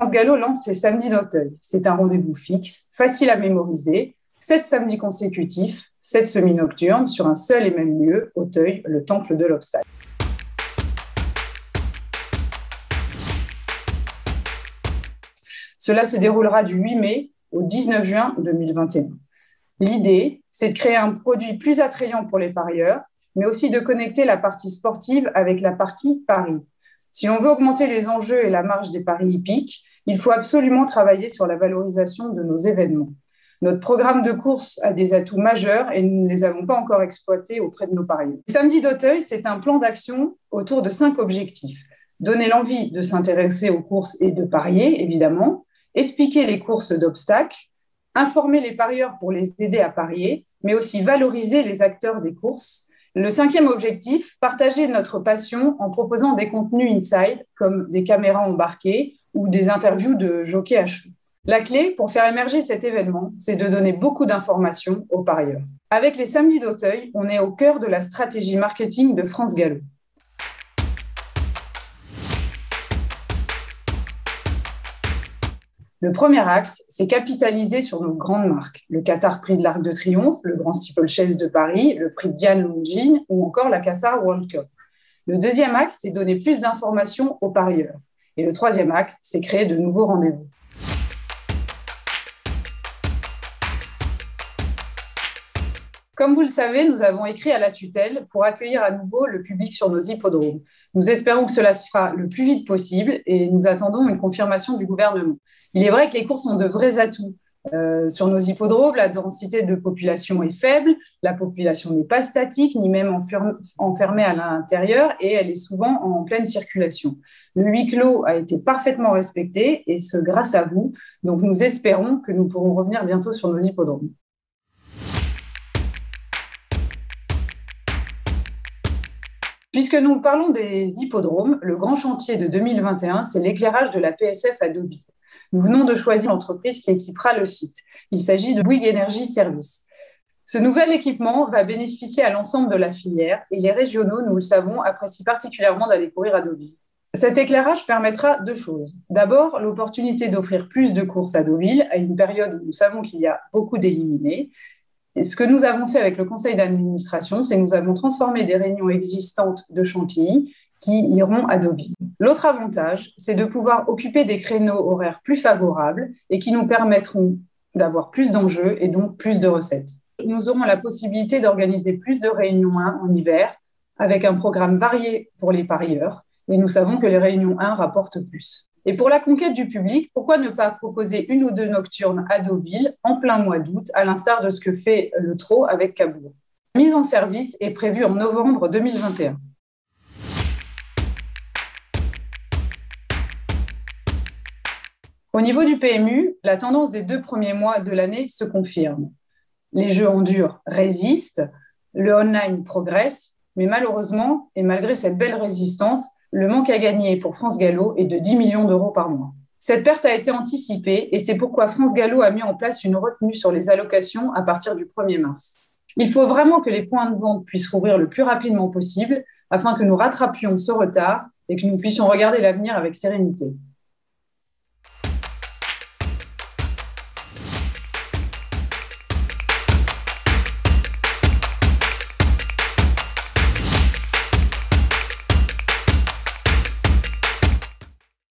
France Gallo lance ses samedis d'Auteuil. C'est un rendez-vous fixe, facile à mémoriser, 7 samedis consécutifs, 7 semi-nocturnes sur un seul et même lieu, Auteuil, le temple de l'obstacle. Cela se déroulera du 8 mai au 19 juin 2021. L'idée, c'est de créer un produit plus attrayant pour les parieurs, mais aussi de connecter la partie sportive avec la partie paris. Si on veut augmenter les enjeux et la marge des paris hippiques, il faut absolument travailler sur la valorisation de nos événements. Notre programme de course a des atouts majeurs et nous ne les avons pas encore exploités auprès de nos parieurs. Samedi d'Auteuil, c'est un plan d'action autour de 5 objectifs. Donner l'envie de s'intéresser aux courses et de parier, évidemment, expliquer les courses d'obstacles, informer les parieurs pour les aider à parier, mais aussi valoriser les acteurs des courses. Le 5e objectif, partager notre passion en proposant des contenus inside, comme des caméras embarquées ou des interviews de jockeys à chevaux. La clé pour faire émerger cet événement, c'est de donner beaucoup d'informations aux parieurs. Avec les samedis d'Auteuil, on est au cœur de la stratégie marketing de France Gallo. Le premier axe, c'est capitaliser sur nos grandes marques, le Qatar Prix de l'Arc de Triomphe, le Grand Steeplechase de Paris, le Prix Diane Longines ou encore la Qatar World Cup. Le deuxième axe, c'est donner plus d'informations aux parieurs. Et le troisième axe, c'est créer de nouveaux rendez-vous. Comme vous le savez, nous avons écrit à la tutelle pour accueillir à nouveau le public sur nos hippodromes. Nous espérons que cela se fera le plus vite possible et nous attendons une confirmation du gouvernement. Il est vrai que les courses ont de vrais atouts. Sur nos hippodromes, la densité de population est faible, la population n'est pas statique, ni même enfermée à l'intérieur, et elle est souvent en pleine circulation. Le huis clos a été parfaitement respecté, et ce grâce à vous. Donc nous espérons que nous pourrons revenir bientôt sur nos hippodromes. Puisque nous parlons des hippodromes, le grand chantier de 2021, c'est l'éclairage de la PSF à Deauville. Nous venons de choisir l'entreprise qui équipera le site. Il s'agit de Bouygues Energy Service. Ce nouvel équipement va bénéficier à l'ensemble de la filière et les régionaux, nous le savons, apprécient particulièrement d'aller courir à Deauville. Cet éclairage permettra 2 choses. D'abord, l'opportunité d'offrir plus de courses à Deauville à une période où nous savons qu'il y a beaucoup d'éliminés. Et ce que nous avons fait avec le conseil d'administration, c'est que nous avons transformé des réunions existantes de Chantilly qui iront à Deauville. L'autre avantage, c'est de pouvoir occuper des créneaux horaires plus favorables et qui nous permettront d'avoir plus d'enjeux et donc plus de recettes. Nous aurons la possibilité d'organiser plus de réunions 1 en hiver avec un programme varié pour les parieurs et nous savons que les réunions 1 rapportent plus. Et pour la conquête du public, pourquoi ne pas proposer 1 ou 2 nocturnes à Deauville en plein mois d'août, à l'instar de ce que fait le Trot avec Cabourg. La mise en service est prévue en novembre 2021. Au niveau du PMU, la tendance des 2 premiers mois de l'année se confirme. Les jeux en dur résistent, le online progresse, mais malheureusement, et malgré cette belle résistance, le manque à gagner pour France Gallo est de 10 millions d'euros par mois. Cette perte a été anticipée et c'est pourquoi France Gallo a mis en place une retenue sur les allocations à partir du 1er mars. Il faut vraiment que les points de vente puissent rouvrir le plus rapidement possible afin que nous rattrapions ce retard et que nous puissions regarder l'avenir avec sérénité.